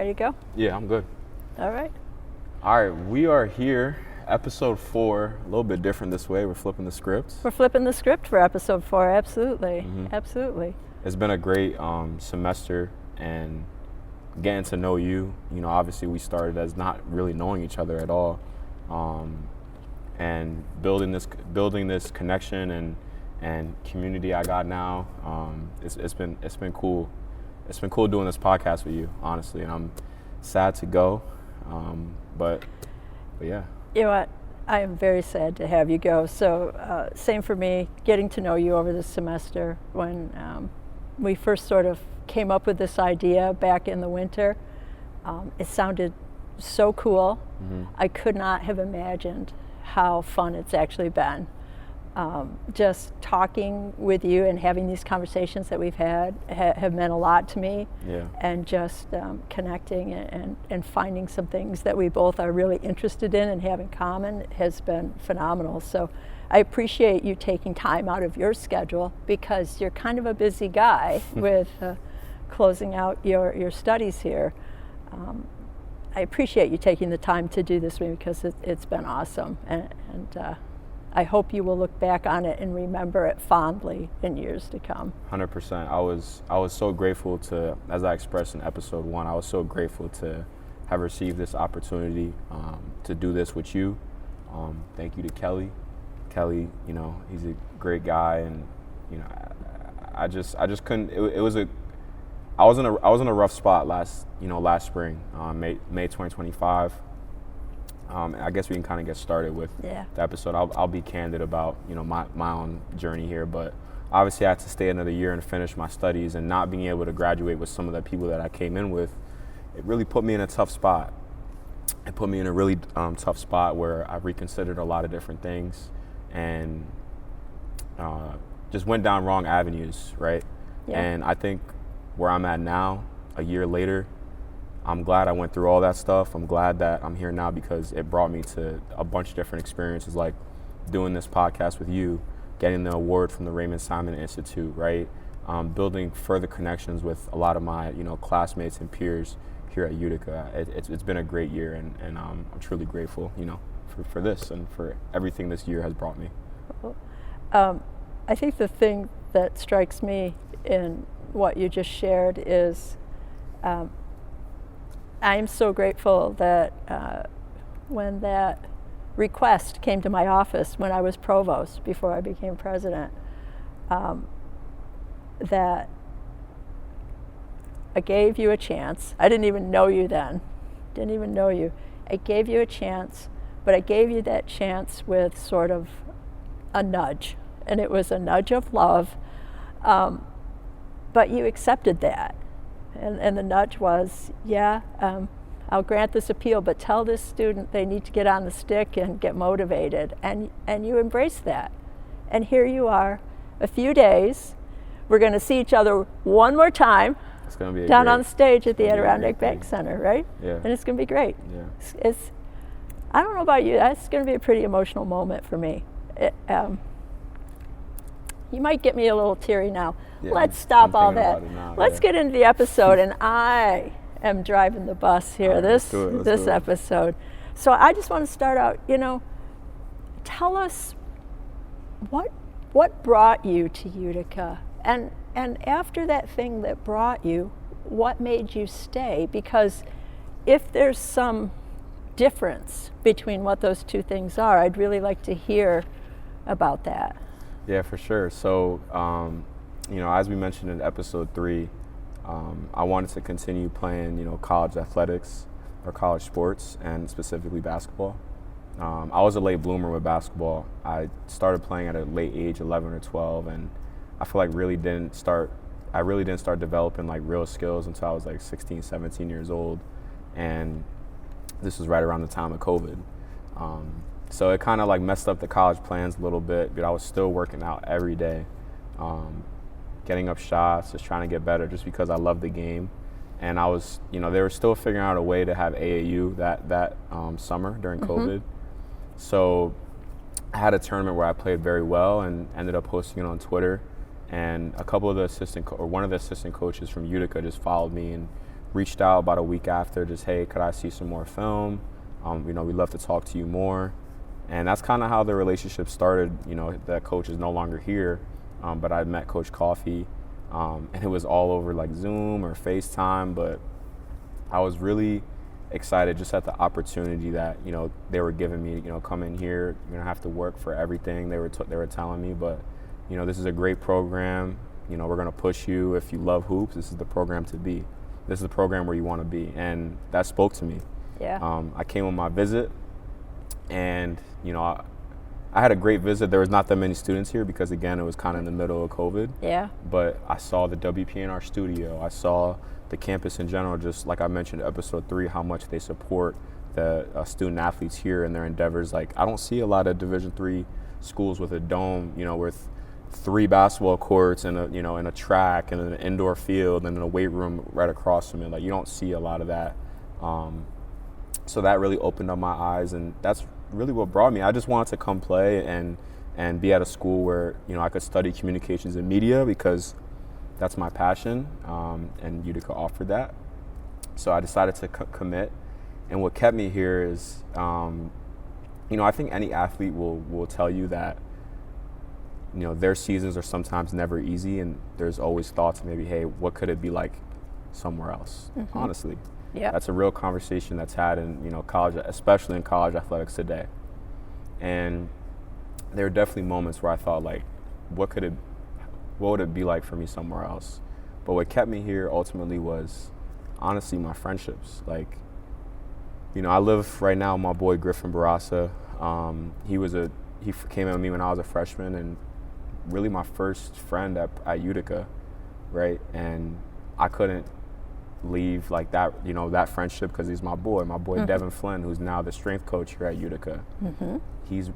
Ready to go? Yeah, I'm good. All right. All right, we are here, episode 4, a little bit different this way. We're flipping the script. We're flipping the script for episode 4, absolutely. Absolutely. It's been a great semester, and getting to know you. You know, obviously we started as not really knowing each other at all, and building this connection and community I got now. It's been cool. It's been cool doing this podcast with you, honestly, and I'm sad to go, but yeah. You know what? I am very sad to have you go. So same for me, getting to know you over this semester. When we first sort of came up with this idea back in the winter, it sounded so cool. I could not have imagined how fun it's actually been. Just talking with you and having these conversations that we've had have meant a lot to me. Yeah. And just connecting and finding some things that we both are really interested in and have in common has been phenomenal. So I appreciate you taking time out of your schedule, because you're kind of a busy guy with closing out your studies here. I appreciate you taking the time to do this with me, because it's been awesome. And I hope you will look back on it and remember it fondly in years to come. 100%. I was so grateful to, as I expressed in episode 1, I was so grateful to have received this opportunity to do this with you. Thank you to Kelly. Kelly, you know, he's a great guy, and you know, I just couldn't. I was in a rough spot last spring, May 2025. I guess we can kind of get started with the episode. I'll be candid about my own journey here, but obviously I had to stay another year and finish my studies, and not being able to graduate with some of the people that I came in with, it really put me in a tough spot. It put me in a really tough spot where I reconsidered a lot of different things and just went down wrong avenues, right? Yeah. And I think where I'm at now, a year later, I'm glad I went through all that stuff. I'm glad that I'm here now, because it brought me to a bunch of different experiences, like doing this podcast with you, getting the award from the Raymond Simon Institute, right? Building further connections with a lot of my, classmates and peers here at Utica. It's been a great year, and I'm truly grateful, for this and for everything this year has brought me. I think the thing that strikes me in what you just shared is I am so grateful that when that request came to my office when I was provost, before I became president, that I gave you a chance. I didn't even know you then. Didn't even know you. I gave you a chance, but I gave you that chance with sort of a nudge. And it was a nudge of love. But you accepted that. And the nudge was, I'll grant this appeal, but tell this student they need to get on the stick and get motivated. And you embraced that. And here you are, a few days. We're going to see each other one more time. It's going to be down on the stage at the Adirondack Bank Center, right? Yeah. And it's going to be great. Yeah. I don't know about you, that's going to be a pretty emotional moment for me. You might get me a little teary now. Yeah, Let's stop all that. Now, Let's get into the episode, and I am driving the bus here, Let's this do it. episode. So I just want to start out, tell us what brought you to Utica, and after that thing that brought you, what made you stay? Because if there's some difference between what those two things are, I'd really like to hear about that. Yeah, for sure. So, as we mentioned in episode 3, I wanted to continue playing, college athletics or college sports, and specifically basketball. I was a late bloomer with basketball. I started playing at a late age, 11 or 12, and I feel like I really didn't start developing like real skills until I was like 16, 17 years old. And this was right around the time of COVID. So it kind of like messed up the college plans a little bit, but I was still working out every day, getting up shots, just trying to get better, just because I loved the game. And I was, they were still figuring out a way to have AAU that summer during COVID. So I had a tournament where I played very well and ended up posting it on Twitter. And a couple of the one of the assistant coaches from Utica just followed me and reached out about a week after, just, hey, could I see some more film? We'd love to talk to you more. And that's kind of how the relationship started. That coach is no longer here, but I met Coach Coffey, and it was all over like Zoom or FaceTime, but I was really excited just at the opportunity that, they were giving me, come in here, you're gonna have to work for everything, they were telling me, but, this is a great program, we're gonna push you. If you love hoops, this is the program to be. This is the program where you wanna be, and that spoke to me. Yeah. I came on my visit, and, I had a great visit. There was not that many students here because, again, it was kind of in the middle of COVID. Yeah. But I saw the WPNR studio. I saw the campus in general, just like I mentioned in episode 3, how much they support the student athletes here in their endeavors. Like, I don't see a lot of Division III schools with a dome, with 3 basketball courts and and a track and an indoor field and a weight room right across from it. Like, you don't see a lot of that. So that really opened up my eyes, and that's really what brought me. I just wanted to come play and be at a school where I could study communications and media, because that's my passion, and Utica offered that. So I decided to commit, and what kept me here is, I think any athlete will tell you that their seasons are sometimes never easy, and there's always thoughts maybe, hey, what could it be like somewhere else? Mm-hmm. Honestly. Yeah. That's a real conversation that's had in college, especially in college athletics today. And there are definitely moments where I thought, like, what would it be like for me somewhere else? But what kept me here ultimately was honestly my friendships. Like, I live right now with my boy Griffin Barassa. He came in with me when I was a freshman, and really my first friend at Utica, right? And I couldn't leave like that, that friendship, because he's my boy mm-hmm. Devin Flynn, who's now the strength coach here at Utica. Mm-hmm. He's,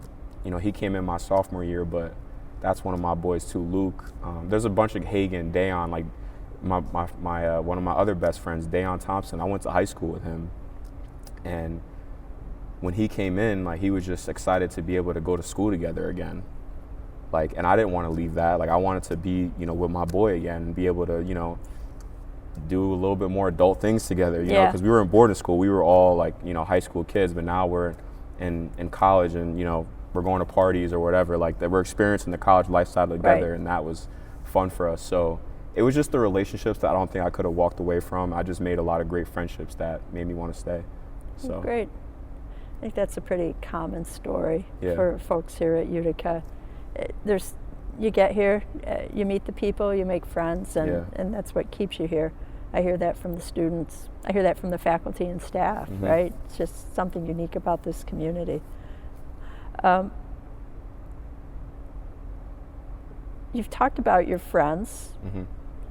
he came in my sophomore year, but that's one of my boys too, Luke. There's a bunch of Hagen, Dayon, like my one of my other best friends, Dayon Thompson. I went to high school with him, and when he came in, like, he was just excited to be able to go to school together again. Like, and I didn't want to leave that. Like, I wanted to be, with my boy again and be able to, do a little bit more adult things together, you know, because we were in boarding school. We were all like, high school kids, but now we're in college, and, we're going to parties or whatever, like that we're experiencing the college lifestyle together, and that was fun for us. So it was just the relationships that I don't think I could have walked away from. I just made a lot of great friendships that made me want to stay. So great. I think that's a pretty common story for folks here at Utica. You get here, you meet the people, you make friends, and that's what keeps you here. I hear that from the students. I hear that from the faculty and staff, mm-hmm. right? It's just something unique about this community. You've talked about your friends, mm-hmm.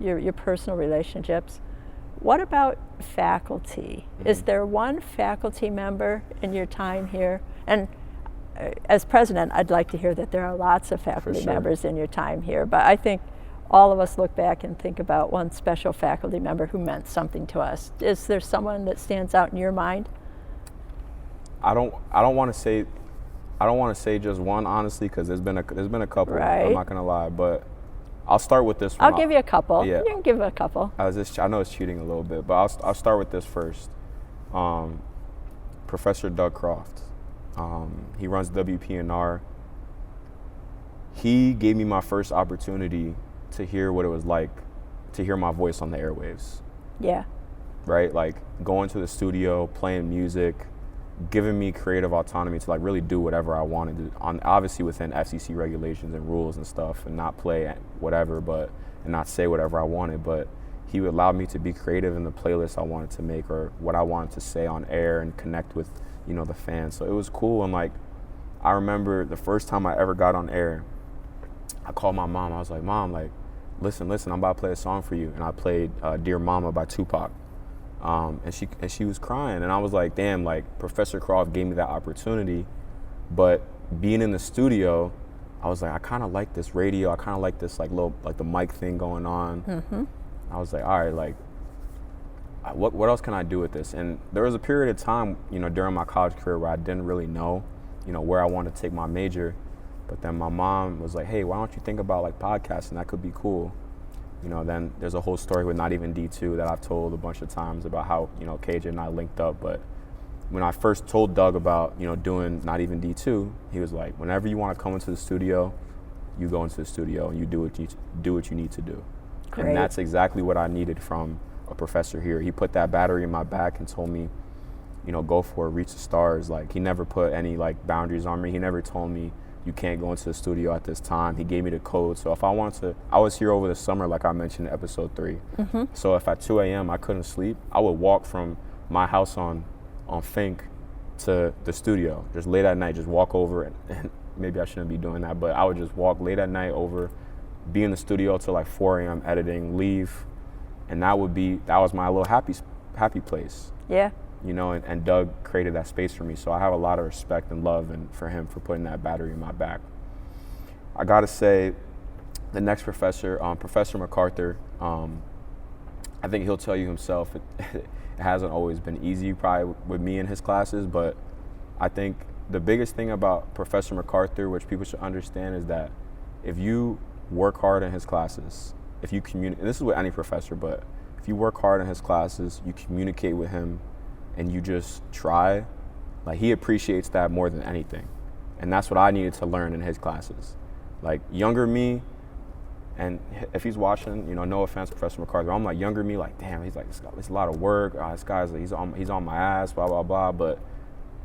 your personal relationships. What about faculty? Mm-hmm. Is there one faculty member in your time here? And as president, I'd like to hear that there are lots of faculty members in your time here, but I think all of us look back and think about one special faculty member who meant something to us. Is there someone that stands out in your mind? I don't want to say just one, honestly, because there's been a couple. Right. I'm not gonna lie, but I'll start with this one. I'll give you a couple. Yeah. You can give a couple. I know it's cheating a little bit, but I'll start with this first. Professor Doug Croft. He runs WPNR. He gave me my first opportunity to hear what it was like to hear my voice on the airwaves. Yeah. Right? Like, going to the studio, playing music, giving me creative autonomy to, like, really do whatever I wanted to, obviously within FCC regulations and rules and stuff, and not play whatever, and not say whatever I wanted. But he would allow me to be creative in the playlist I wanted to make, or what I wanted to say on air, and connect with, the fans. So it was cool. And, like, I remember the first time I ever got on air, I called my mom. I was like, Mom, like, listen, I'm about to play a song for you. And I played Dear Mama by Tupac. And she was crying. And I was like, damn, like, Professor Croft gave me that opportunity. But being in the studio, I was like, I kind of like this radio. I kind of like this, like, little, like, the mic thing going on. Mm-hmm. I was like, all right, like, what else can I do with this? And there was a period of time, during my college career where I didn't really know, where I wanted to take my major. But then my mom was like, hey, why don't you think about, like, podcasting? That could be cool. Then there's a whole story with Not Even D2 that I've told a bunch of times about how, KJ and I linked up. But when I first told Doug about, doing Not Even D2, he was like, whenever you want to come into the studio, you go into the studio and you do what you need to do. Great. And that's exactly what I needed from a professor here. He put that battery in my back and told me, go for it, reach the stars. Like, he never put any boundaries on me. He never told me you can't go into the studio at this time. He gave me the code. So if I wanted to, I was here over the summer, like I mentioned in episode 3. Mm-hmm. So if at 2 a.m. I couldn't sleep, I would walk from my house on Fink to the studio, just late at night, just walk over and maybe I shouldn't be doing that, but I would just walk late at night over, be in the studio till 4 a.m. editing, leave, and that was my little happy place. Yeah. And Doug created that space for me, so I have a lot of respect and love for him for putting that battery in my back. I gotta say, the next professor, Professor MacArthur, I think he'll tell you himself, it hasn't always been easy probably with me in his classes, but I think the biggest thing about Professor MacArthur, which people should understand, is that if you work hard in his classes, if you communicate, and this is with any professor, but if you work hard in his classes, you communicate with him, and you just try, he appreciates that more than anything. And that's what I needed to learn in his classes. Younger me, and if he's watching, no offense, Professor MacArthur, I'm younger me, damn, he's it's a lot of work. This guy's he's on my ass, blah, blah, blah. But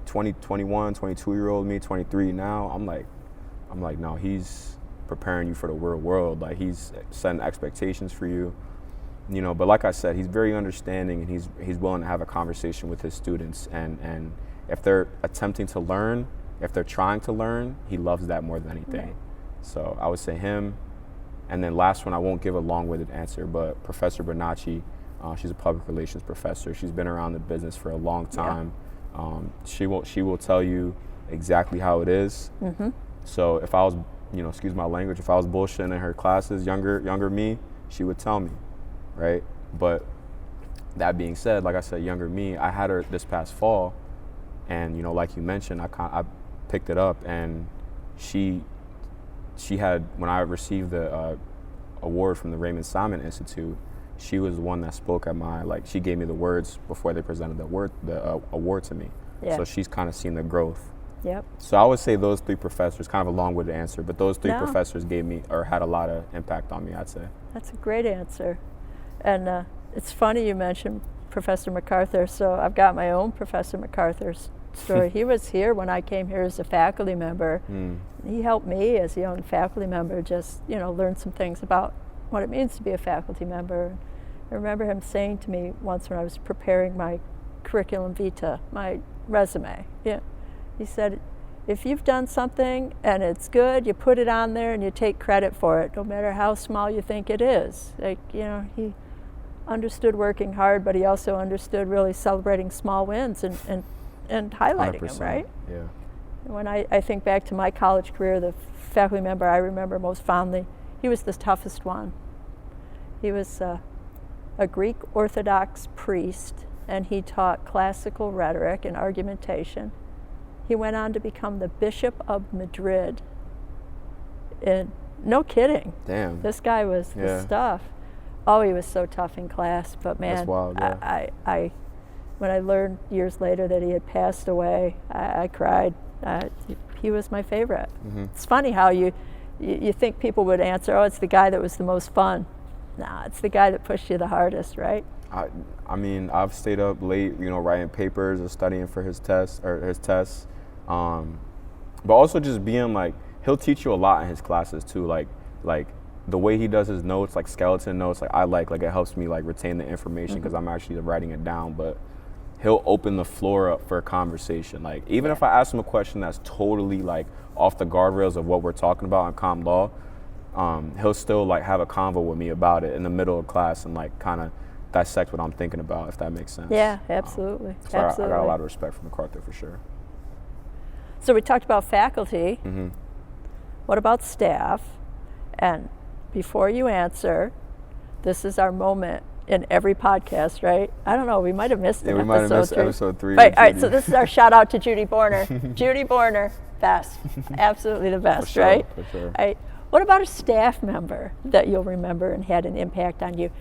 20, 21, 22-year-old me, 23 now, I'm like, no, he's preparing you for the real world. He's setting expectations for you. But like I said, he's very understanding, and he's willing to have a conversation with his students. And if they're attempting to learn, if they're trying to learn, he loves that more than anything. Right. So I would say him. And then last one, I won't give a long-winded answer, but Professor Bernacci, she's a public relations professor. She's been around the business for a long time. Yeah. She will tell you exactly how it is. Mm-hmm. So if I was, excuse my language, if I was bullshitting in her classes, younger me, she would tell me. Right? But that being said, like I said, younger me, I had her this past fall, and like you mentioned, I picked it up, and she had, when I received the award from the Raymond Simon Institute, she was the one that spoke at my, she gave me the words before they presented the award to me. Yeah. So she's kind of seen the growth. Yep. So I would say those 3 professors, kind of a long-winded answer, but those 3 professors gave me, or had a lot of impact on me, I'd say. That's a great answer. And it's funny you mentioned Professor MacArthur. So I've got my own Professor MacArthur story. He was here when I came here as a faculty member. He helped me as a young faculty member just, learn some things about what it means to be a faculty member. I remember him saying to me once when I was preparing my curriculum vitae, my resume, he said, if you've done something and it's good, you put it on there and you take credit for it, no matter how small you think it is. He understood working hard, but he also understood really celebrating small wins and highlighting 100%, them, right? Yeah. When I think back to my college career, the faculty member I remember most fondly, he was the toughest one. He was a Greek Orthodox priest, and he taught classical rhetoric and argumentation. He went on to become the Bishop of Madrid. And no kidding. Damn. This guy was the stuff. Oh, he was so tough in class, but man, that's wild, yeah. I when I learned years later that he had passed away, I cried. He was my favorite. Mm-hmm. It's funny how you think people would answer, oh, it's the guy that was the most fun. Nah, it's the guy that pushed you the hardest, right? I mean, I've stayed up late, writing papers or studying for his tests. But also just being he'll teach you a lot in his classes too. Like the way he does his notes, skeleton notes, I it helps me retain the information because I'm actually writing it down. But he'll open the floor up for a conversation. Even if I ask him a question that's totally off the guardrails of what we're talking about in comm law, he'll still have a convo with me about it in the middle of class and kind of dissect what I'm thinking about, if that makes sense. Yeah, absolutely. So absolutely. I got a lot of respect for MacArthur for sure. So we talked about faculty. Mm-hmm. What about staff? And before you answer, this is our moment in every podcast, right? I don't know, we might have missed an episode. Yeah, we might have missed episode 3. Right, all right, so this is our shout out to Judy Borner. Judy Borner, best. Absolutely the best, for sure, right? For sure. Right. What about a staff member that you'll remember and had an impact on you?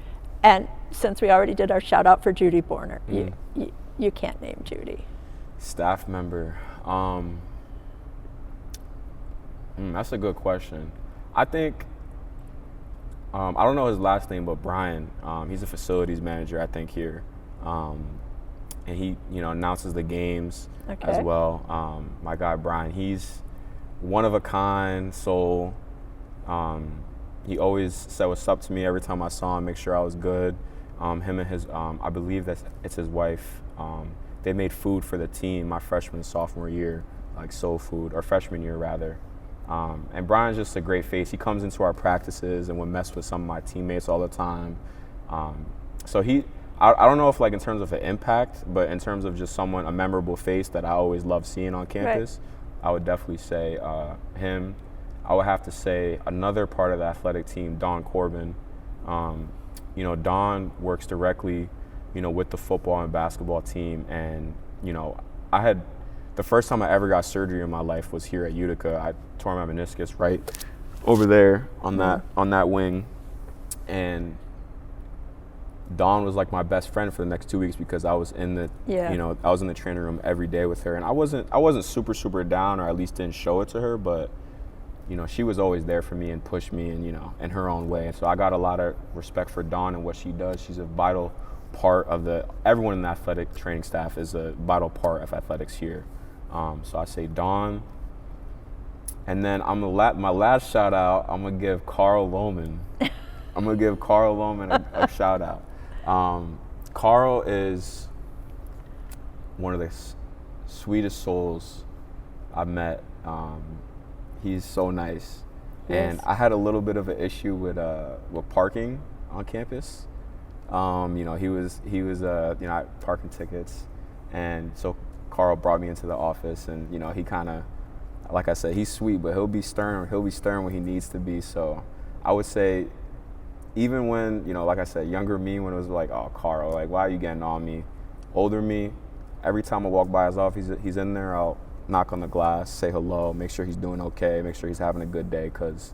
And since we already did our shout out for Judy Borner, you can't name Judy. Staff member. That's a good question. I think, I don't know his last name, but Brian, he's a facilities manager, I think, here. And he, announces the games as well. My guy, Brian, he's one of a kind soul. He always said what's up to me every time I saw him, make sure I was good. Him and his, I believe it's his wife, they made food for the team my freshman and sophomore year, like soul food, or freshman year rather. And Brian's just a great face. He comes into our practices and would mess with some of my teammates all the time. So I don't know if like in terms of an impact, but in terms of just someone, a memorable face that I always love seeing on campus, I would definitely say him. I would have to say another part of the athletic team, Dawn Corbin. Dawn works directly, with the football and basketball team. And, the first time I ever got surgery in my life was here at Utica. I tore my meniscus right over there on that wing. And Dawn was like my best friend for the next 2 weeks because I was in the, I was in the training room every day with her. And I wasn't super, super down, or at least didn't show it to her, but she was always there for me and pushed me and, in her own way. So I got a lot of respect for Dawn and what she does. She's a vital part of everyone in the athletic training staff is a vital part of athletics here. So I say Dawn. And then my last shout out, I'm going to give Carl Lohman. a shout out. Carl is one of the sweetest souls I've met. He's so nice. Yes. And I had a little bit of an issue with parking on campus. He was I had parking tickets, and so Carl brought me into the office, and he kind of, like I said, he's sweet, but he'll be stern when he needs to be. So I would say, even when, like I said, younger me, when it was like, oh, Carl, like, why are you getting on me? Older me, every time I walk by his office, he's in there, I'll knock on the glass, say hello, make sure he's doing okay, make sure he's having a good day, because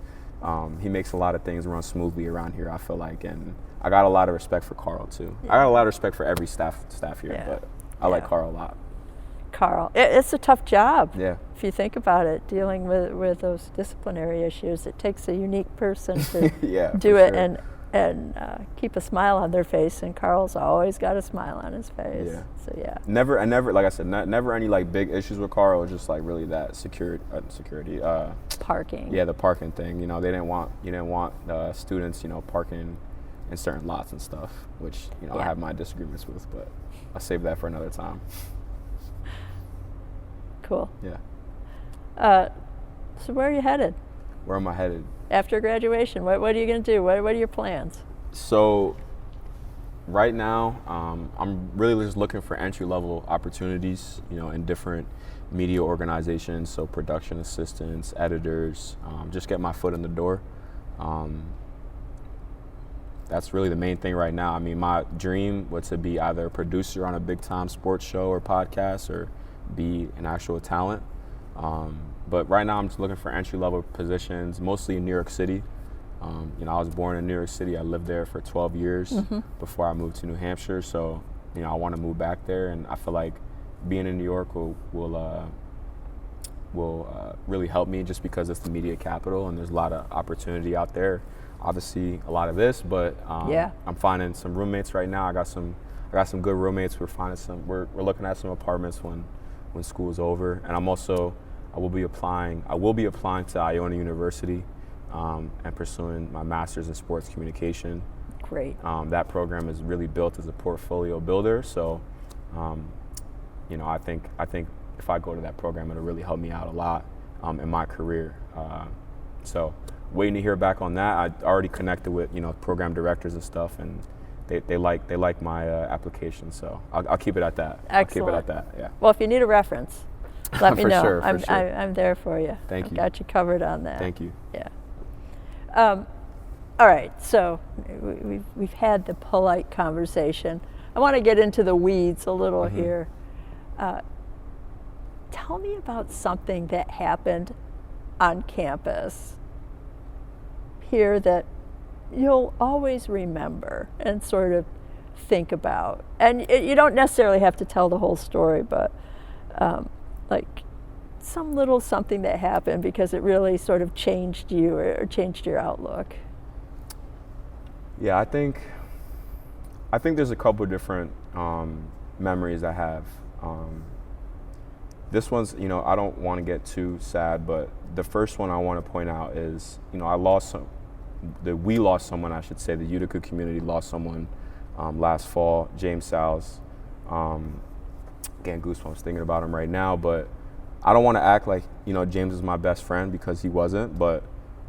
he makes a lot of things run smoothly around here, I feel like. And I got a lot of respect for Carl, too. Yeah. I got a lot of respect for every staff here, but I like Carl a lot. Carl, it's a tough job. Yeah. If you think about it, dealing with those disciplinary issues, it takes a unique person to do it and keep a smile on their face. And Carl's always got a smile on his face. Yeah. So yeah. Never, like I said, never any like big issues with Carl. It was just like really that security. Parking. Yeah, the parking thing. You didn't want students, parking in certain lots and stuff, which I have my disagreements with, but I'll save that for another time. Cool. Yeah. So where are you headed? Where am I headed? After graduation, what are you going to do? What are your plans? So right now, I'm really just looking for entry-level opportunities, in different media organizations, so production assistants, editors, just get my foot in the door. That's really the main thing right now. I mean, my dream was to be either a producer on a big-time sports show or podcast, or be an actual talent. But right now I'm just looking for entry-level positions, mostly in New York City. I was born in New York City. I lived there for 12 years before I moved to New Hampshire. So, I want to move back there, and I feel like being in New York will really help me, just because it's the media capital and there's a lot of opportunity out there. Obviously, a lot of this, but I'm finding some roommates right now. I got some good roommates. We're looking at some apartments when school's over, and I will be applying to Iona University and pursuing my master's in sports communication. Great. That program is really built as a portfolio builder, so I think if I go to that program, it'll really help me out a lot in my career. So waiting to hear back on that. I already connected with program directors and stuff, and they like my application, so I'll keep it at that. Excellent. I'll keep it at that. Yeah. Well, if you need a reference, let me know. Sure, I'm there for you. Thank you. Got you covered on that. Thank you. Yeah. All right. So we've had the polite conversation. I want to get into the weeds a little here. Tell me about something that happened on campus here that you'll always remember and sort of think about? And you don't necessarily have to tell the whole story, but like some little something that happened because it really sort of changed you or changed your outlook. Yeah, I think there's a couple different memories I have. This one's, I don't want to get too sad, but the first one I want to point out is, we lost someone, I should say, the Utica community lost someone last fall, James Sal's. Getting goosebumps thinking about him right now, but I don't want to act like, James is my best friend, because he wasn't, but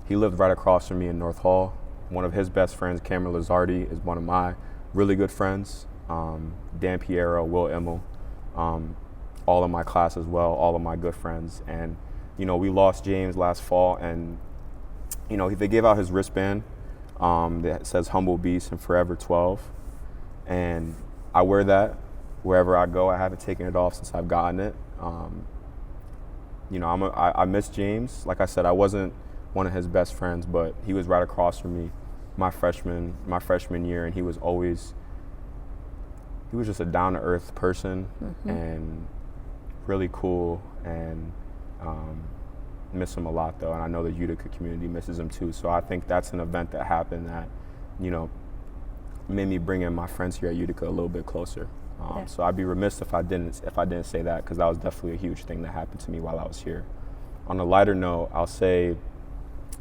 he lived right across from me in North Hall. One of his best friends, Cameron Lizardi, is one of my really good friends. Dan Piero, Will Immel, all of my class as well, all of my good friends. And, we lost James last fall, and, they gave out his wristband that says Humble Beast and Forever 12. And I wear that wherever I go. I haven't taken it off since I've gotten it. I miss James. Like I said, I wasn't one of his best friends, but he was right across from me my freshman year, and he was just a down-to-earth person, and really cool, and miss him a lot, though, and I know the Utica community misses him too. So I think that's an event that happened that, made me bring in my friends here at Utica a little bit closer. So I'd be remiss if I didn't say that, because that was definitely a huge thing that happened to me while I was here. On a lighter note, I'll say,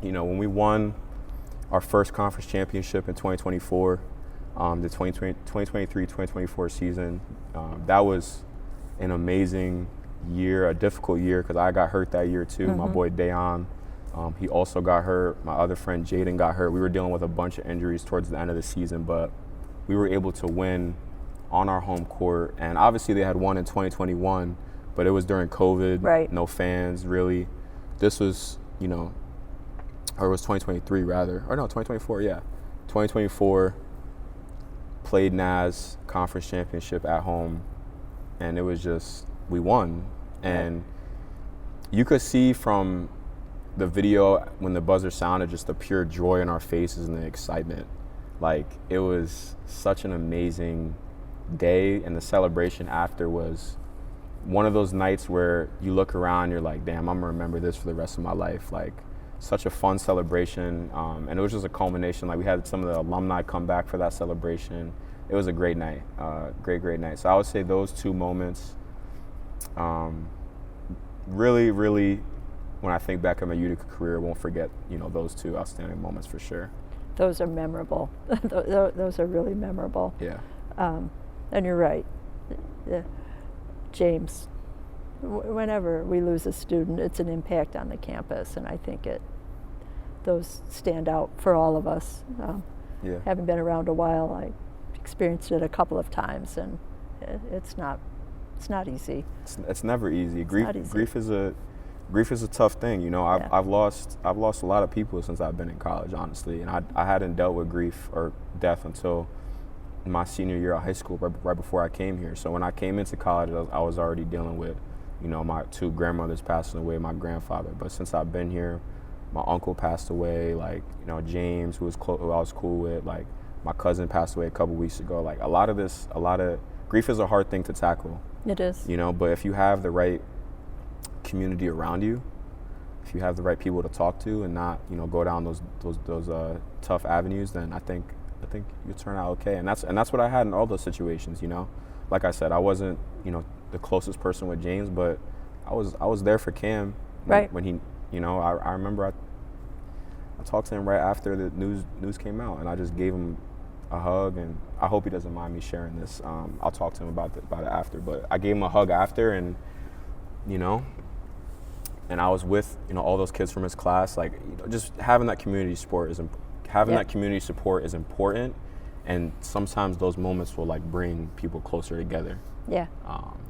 when we won our first conference championship in 2024, the 2023-2024 season, that was an amazing year, a difficult year, because I got hurt that year too. My boy Dayon, he also got hurt. My other friend Jaden got hurt. We were dealing with a bunch of injuries towards the end of the season, but we were able to win on our home court. And obviously they had won in 2021, but it was during COVID, right. No fans really. This was, or it was 2023 rather, or no, 2024, yeah. 2024, played NAS conference championship at home, and it was just, we won. And you could see from the video when the buzzer sounded just the pure joy in our faces and the excitement. Like, it was such an amazing day, and the celebration after was one of those nights where you look around, you're like, damn, I'm gonna remember this for the rest of my life. Like, such a fun celebration, and it was just a culmination. Like, we had some of the alumni come back for that celebration. It was a great night, great night. So I would say those two moments, really, when I think back on my Utica career, I won't forget, those two outstanding moments for sure. Those are memorable. Those are really memorable. Yeah. And you're right. James, whenever we lose a student, it's an impact on the campus, and I think those stand out for all of us. Having been around a while, I experienced it a couple of times, and it's not easy. It's never easy. Grief is a tough thing. I've lost a lot of people since I've been in college, honestly, and I hadn't dealt with grief or death until my senior year of high school, right before I came here. So when I came into college, I was already dealing with, my two grandmothers passing away, my grandfather. But since I've been here, my uncle passed away, like, James, who I was cool with, like, my cousin passed away a couple weeks ago. Like, a lot of grief is a hard thing to tackle. It is. But if you have the right community around you, if you have the right people to talk to and not, go down those tough avenues, then I think you turn out okay. And that's what I had in all those situations. Like I said, I wasn't the closest person with James, but I was there for Cam when he I remember I talked to him right after the news came out, and I just gave him a hug, and I hope he doesn't mind me sharing this. I'll talk to him about it after, but I gave him a hug after, and and I was with all those kids from his class. Like, just having that community support is important, and sometimes those moments will, like, bring people closer together. Yeah,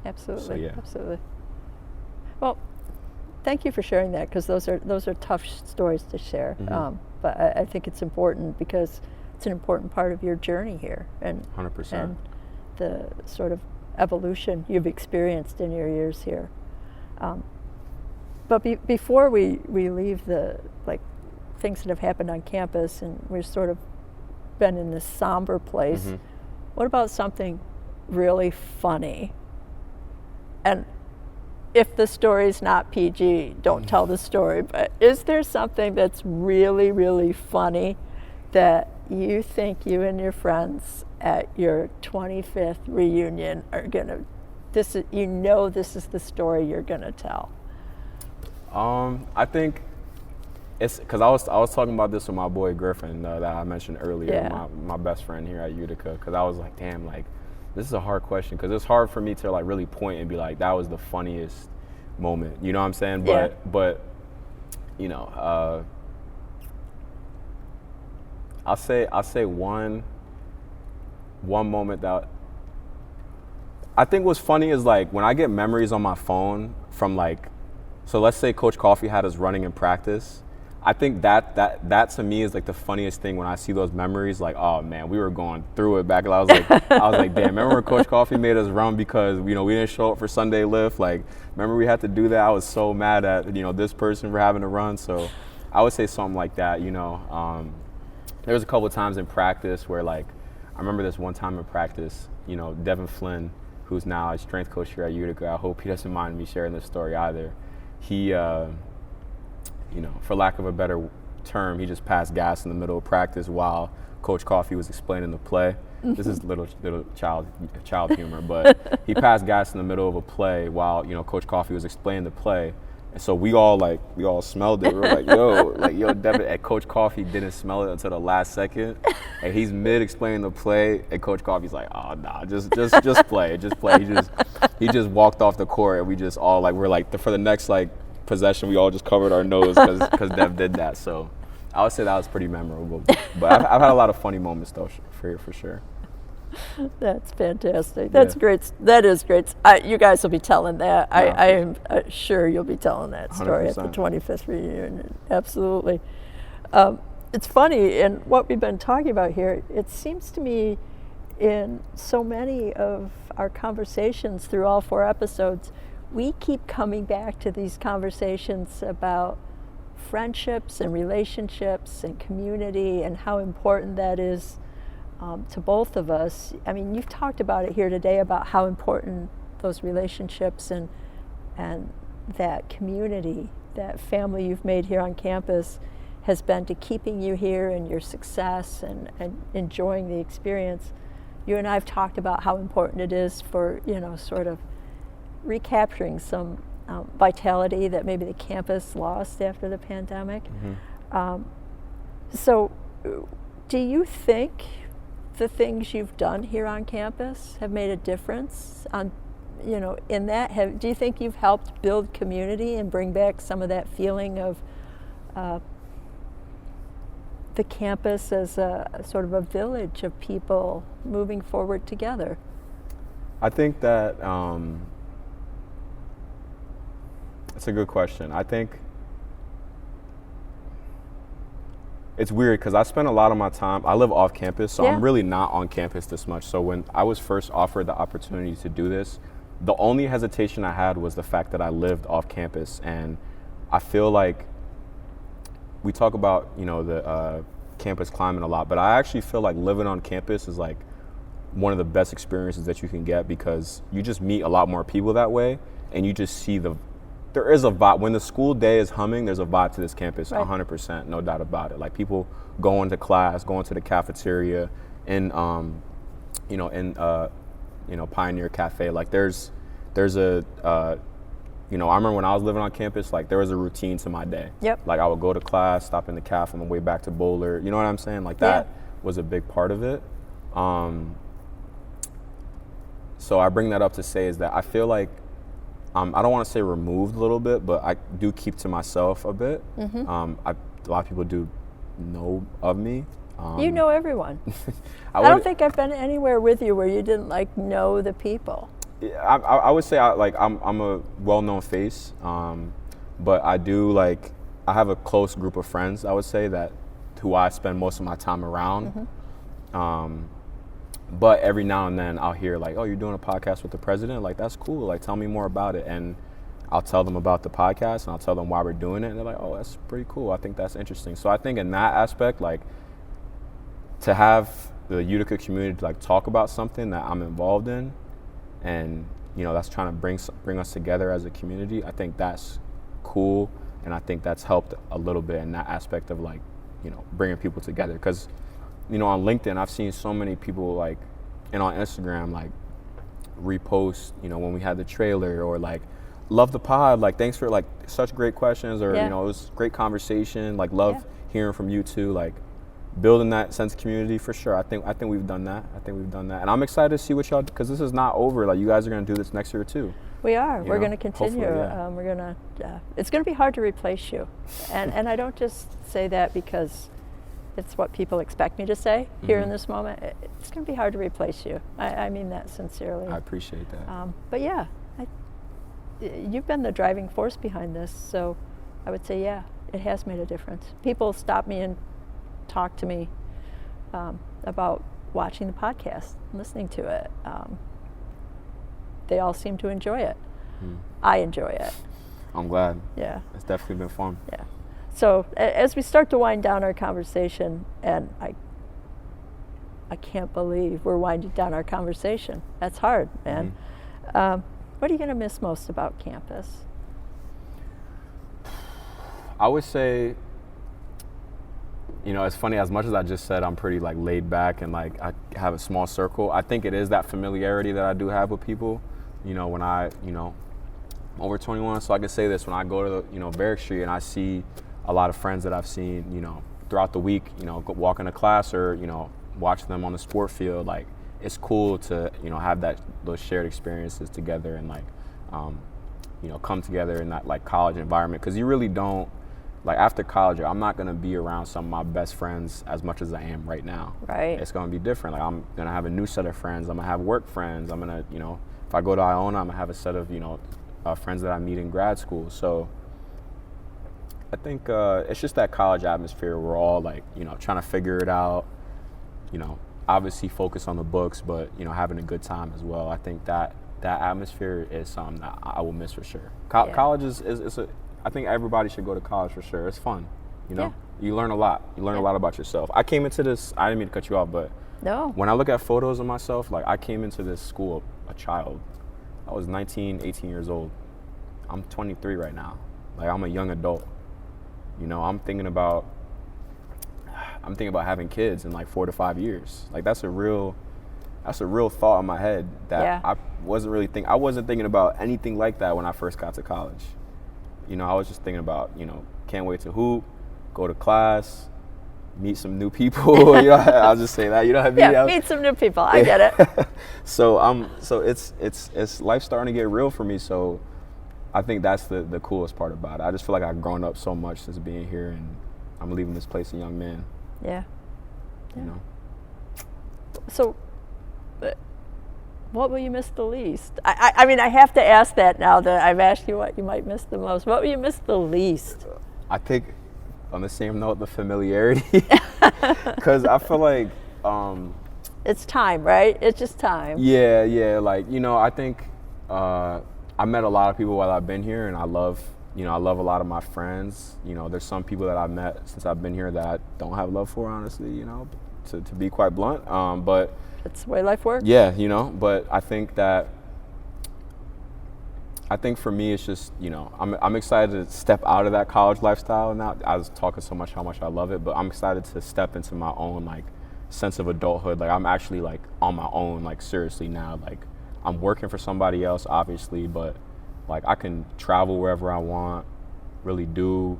absolutely. So, yeah. Absolutely. Well, thank you for sharing that, because those are tough stories to share. But I think it's important because it's an important part of your journey here, and 100%, and the sort of evolution you've experienced in your years here. But before we leave the things that have happened on campus, and we've sort of been in this somber place. Mm-hmm. What about something really funny? And if the story's not PG, don't tell the story, but is there something that's really, really funny that you think you and your friends at your 25th reunion are gonna, this is the story you're gonna tell? I think it's because I was talking about this with my boy Griffin that I mentioned earlier, Yeah. my best friend here at Utica, because I was like, damn, like this is a hard question because it's hard for me to like really point and be like that was the funniest moment, you know what I'm saying? Yeah. But you know, I'll say one moment that I think was funny is like when I get memories on my phone from like, so let's say Coach Coffee had us running in practice. I think that to me is like the funniest thing when I see those memories. Like, oh man, we were going through it back. I was like, damn. Remember when Coach Coffee made us run because we didn't show up for Sunday lift? Like, remember we had to do that? I was so mad at this person for having to run. So, I would say something like that. There was a couple of times in practice where like, I remember this one time in practice. Devin Flynn, who's now a strength coach here at Utica. I hope he doesn't mind me sharing this story either. He, for lack of a better term, he just passed gas in the middle of practice while Coach Coffee was explaining the play. This is little child humor, but he passed gas in the middle of a play while Coach Coffee was explaining the play, and so we all smelled it. We were like, yo, Devin. And Coach Coffee didn't smell it until the last second, and he's mid explaining the play, and Coach Coffee's like, oh nah, just play, just play. He just walked off the court, and we just all for the next possession, we all just covered our nose because Dev did that. So I would say that was pretty memorable. But I've had a lot of funny moments though, for sure. That's fantastic. That's great. That is great. You guys will be telling that. Yeah. I am sure you'll be telling that story 100%. At the 25th reunion. Absolutely. It's funny, and what we've been talking about here, it seems to me in so many of our conversations through all 4 episodes, we keep coming back to these conversations about friendships and relationships and community and how important that is to both of us. I mean, you've talked about it here today about how important those relationships and that community, that family you've made here on campus has been to keeping you here and your success and enjoying the experience. You and I have talked about how important it is for, sort of recapturing some vitality that maybe the campus lost after the pandemic. Mm-hmm. So do you think the things you've done here on campus have made a difference in that? Do you think you've helped build community and bring back some of that feeling of the campus as a sort of a village of people moving forward together? I think that it's a good question. I think it's weird because I spend a lot of my time, I live off campus, so I'm really not on campus this much. So when I was first offered the opportunity to do this, the only hesitation I had was the fact that I lived off campus. And I feel like we talk about, the campus climate a lot, but I actually feel like living on campus is like one of the best experiences that you can get because you just meet a lot more people that way, and you just see there is a vibe. When the school day is humming, there's a vibe to this campus, right. 100%, no doubt about it. Like people going to class, going to the cafeteria, in Pioneer Cafe. Like there's a, I remember when I was living on campus, like there was a routine to my day. Yep. Like I would go to class, stop in the cafe on the way back to Bowler. You know what I'm saying? Like that was a big part of it. So I bring that up to say is that I feel like I don't want to say removed a little bit, but I do keep to myself a bit. Mm-hmm. A lot of people do know of me. You know everyone. I don't think I've been anywhere with you where you didn't know the people. Yeah, I would say I'm a well-known face, but I do I have a close group of friends. I would say who I spend most of my time around. Mm-hmm. But every now and then I'll hear oh, you're doing a podcast with the president? Like, that's cool. Like, tell me more about it. And I'll tell them about the podcast and I'll tell them why we're doing it, and they're like, oh, that's pretty cool. I think that's interesting. So I think in that aspect, like, to have the Utica community to like talk about something that I'm involved in, and that's trying to bring us together as a community, I think that's cool, and I think that's helped a little bit in that aspect of like bringing people together. Because on LinkedIn I've seen so many people like, and on Instagram, like, repost when we had the trailer, or like, love the pod, like, thanks for like such great questions, or it was great conversation, like, love hearing from you too, like, building that sense of community for sure. I think we've done that. And I'm excited to see what y'all do, because this is not over. Like, you guys are going to do this next year too. We are. We're going to continue. Yeah. We're going to. It's going to be hard to replace you, and I don't just say that because it's what people expect me to say here in this moment. It's going to be hard to replace you. I mean that sincerely. I appreciate that. But yeah, you've been the driving force behind this, so I would say it has made a difference. People stop me and talk to me about watching the podcast, listening to it. They all seem to enjoy it. I enjoy it. I'm glad. Yeah. It's definitely been fun. Yeah. So as we start to wind down our conversation, and I can't believe we're winding down our conversation. That's hard, man. What are you going to miss most about campus? I would say, it's funny, as much as I just said I'm pretty like laid back and like I have a small circle, I think it is that familiarity that I do have with people. When I'm over 21, so I can say this, when I go to the, Barrack Street, and I see a lot of friends that I've seen, throughout the week, walking to class, or, watching them on the sport field, like, it's cool to, have those shared experiences together, and like, come together in that like college environment. Because you really don't, like, after college, I'm not going to be around some of my best friends as much as I am right now. Right. It's going to be different. Like, I'm going to have a new set of friends. I'm going to have work friends. I'm going to, if I go to Iona, I'm going to have a set of, friends that I meet in grad school. So I think it's just that college atmosphere. We're all like, trying to figure it out, obviously focus on the books, but, having a good time as well. I think that atmosphere is something that I will miss for sure. College is I think everybody should go to college for sure. It's fun, You learn a lot. You learn a lot about yourself. I came into this, I didn't mean to cut you off, but no. When I look at photos of myself, like, I came into this school a child. I was 19, 18 years old. I'm 23 right now. Like, I'm a young adult. I'm thinking about having kids in like 4 to 5 years. Like, that's a real thought in my head that I wasn't thinking about anything like that when I first got to college. I was just thinking about, can't wait to hoop, go to class, meet some new people. I'll just say that. Meet some new people. I get it. So it's life starting to get real for me. So I think that's the coolest part about it. I just feel like I've grown up so much since being here, and I'm leaving this place a young man. Yeah. So, what will you miss the least? I mean, I have to ask that now that I've asked you what you might miss the most. What will you miss the least? I think, on the same note, the familiarity. Because I feel like... it's time, right? It's just time. Yeah. Like, I think I met a lot of people while I've been here, and I love a lot of my friends. There's some people that I've met since I've been here that I don't have love for, honestly, to be quite blunt. But it's the way life works. Yeah, but I think for me, it's just, I'm excited to step out of that college lifestyle now. I was talking so much how much I love it, but I'm excited to step into my own, like, sense of adulthood. Like, I'm actually, like, on my own, like, seriously now. Like, I'm working for somebody else, obviously, but, like, I can travel wherever I want, really do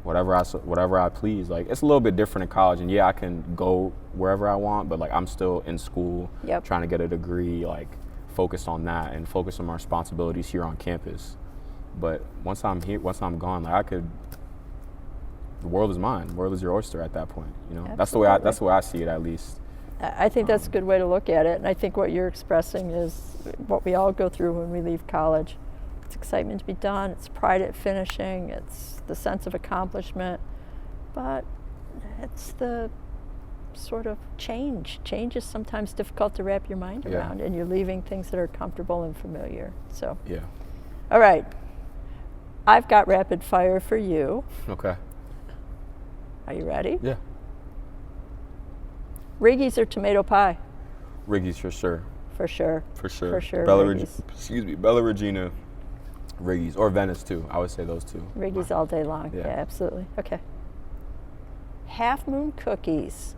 whatever I please. Like, it's a little bit different in college, and I can go wherever I want, but, like, I'm still in school, trying to get a degree, like, focused on that and focus on my responsibilities here on campus. But once I'm gone, like, the world is mine. The world is your oyster at that point. That's the way I see it, at least. I think that's a good way to look at it, and I think what you're expressing is what we all go through when we leave college. It's excitement to be done, it's pride at finishing, it's the sense of accomplishment, but it's the sort of change. Change is sometimes difficult to wrap your mind around, and you're leaving things that are comfortable and familiar. So All right. I've got rapid fire for you. Okay. Are you ready? Yeah. Riggies or tomato pie? Riggies for sure. For sure. For sure. For sure. Riggies. Bella Regina, Riggies, or Venice too. I would say those two. Riggies all day long. Yeah. Yeah, absolutely. Okay. Half Moon cookies.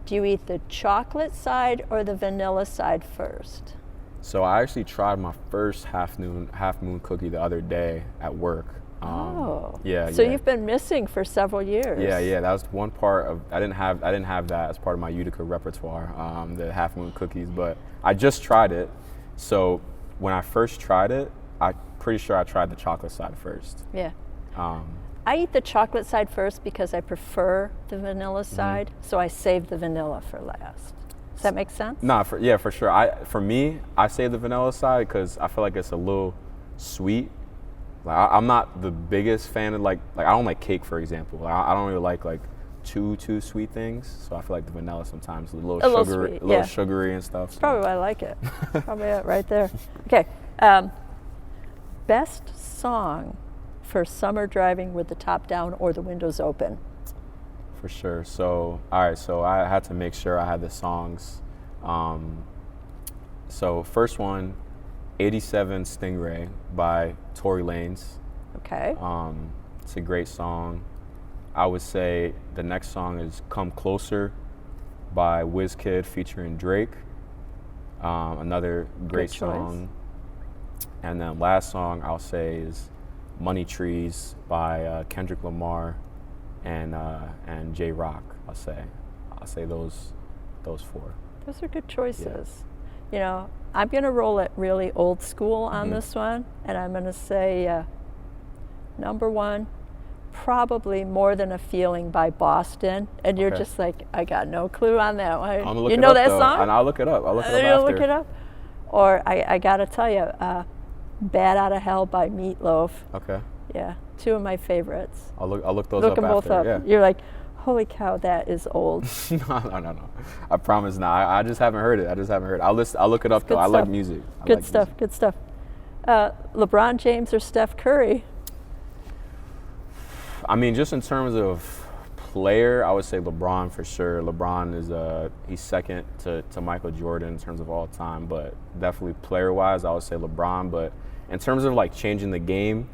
Do you eat the chocolate side or the vanilla side first? So I actually tried my first half moon cookie the other day at work. Yeah. So you've been missing for several years. Yeah. That was one part of I didn't have that as part of my Utica repertoire, the half moon cookies. But I just tried it. So when I first tried it, I'm pretty sure I tried the chocolate side first. Yeah. I eat the chocolate side first because I prefer the vanilla side. So I save the vanilla for last. Does that make sense? Nah, for sure. For me, I say the vanilla side because I feel like it's a little sweet. Like I'm not the biggest fan of like I don't like cake, for example. Like, I don't really like too sweet things. So I feel like the vanilla sometimes a little sugary and stuff. So. Probably why I like it. Probably it right there. Okay. Best song for summer driving with the top down or the windows open? For sure. So, all right. So I had to make sure I had the songs. So first one, 87 Stingray by Tory Lanez. Okay. It's a great song. I would say the next song is Come Closer by Wizkid featuring Drake. Another great song. And then last song I'll say is Money Trees by Kendrick Lamar and J Rock. I'll say those four. Those are good choices. Yeah. You know, I'm going to roll it really old school on this one, and I'm going to say number one, probably More Than a Feeling by Boston. And you're just like, I got no clue on that one. I'm gonna look you it know up, that though. song? And I'll look it up. You'll look it up. Or I got to tell you, Bad Outta Hell by Meatloaf. Okay. Yeah, two of my favorites. I'll look those look up them both after. up. Yeah. You're like, holy cow, that is old. No. I promise not. I just haven't heard it. I'll look it up though. I like music. Good stuff. LeBron James or Steph Curry? I mean, just in terms of player, I would say LeBron for sure. LeBron is he's second to Michael Jordan in terms of all time, but definitely player-wise, I would say LeBron. But in terms of like changing the game,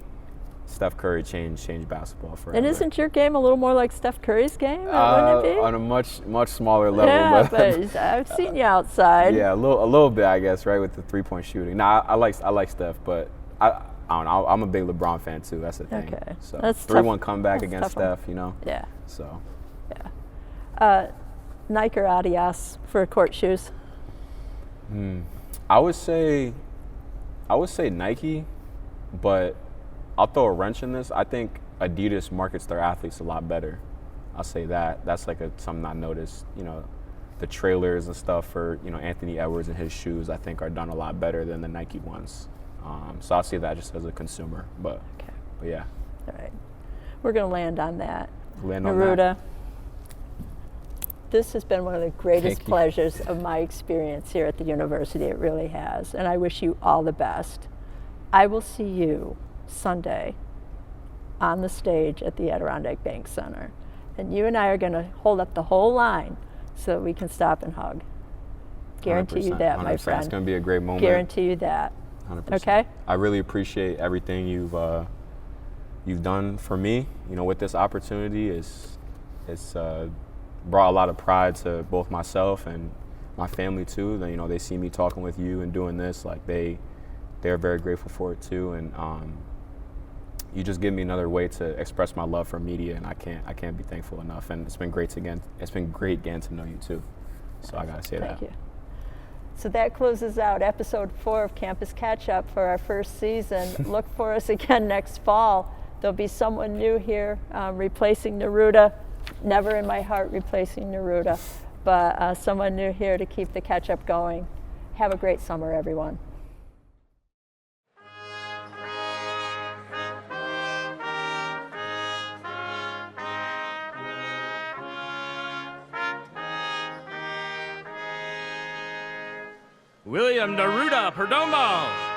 Steph Curry changed basketball forever. And isn't your game a little more like Steph Curry's game? Wouldn't it be? On a much smaller level. Yeah, but I've seen you outside. Yeah, a little bit, I guess, right, with the 3-point shooting. Now, I like Steph, but I don't know. I'm a big LeBron fan too. That's the thing. Okay, so that's 3-1 comeback against Steph, you know. Yeah. So. Yeah. Nike or Adidas for court shoes? I would say Nike, but I'll throw a wrench in this. I think Adidas markets their athletes a lot better. I'll say that. That's like something I noticed. You know, the trailers and stuff for Anthony Edwards and his shoes, I think, are done a lot better than the Nike ones. So I'll say that just as a consumer. But yeah. All right. We're going to land on that. Neruda. This has been one of the greatest pleasures of my experience here at the university. It really has. And I wish you all the best. I will see you Sunday on the stage at the Adirondack Bank Center. And you and I are going to hold up the whole line so that we can stop and hug. Guarantee you that, my friend. It's going to be a great moment. Guarantee you that. 100%. Okay? I really appreciate everything you've done for me. With this opportunity, it's brought a lot of pride to both myself and my family too. They see me talking with you and doing this, like they're very grateful for it too. And you just give me another way to express my love for media, and I can't be thankful enough. And it's been great getting to know you too. So I gotta say that. Thank you. So that closes out episode 4 of Campus Catchup for our first season. Look for us again next fall. There'll be someone new here replacing Neruda. Never in my heart replacing Neruda, but someone new here to keep the catch-up going. Have a great summer, everyone. William Neruda Perdomo.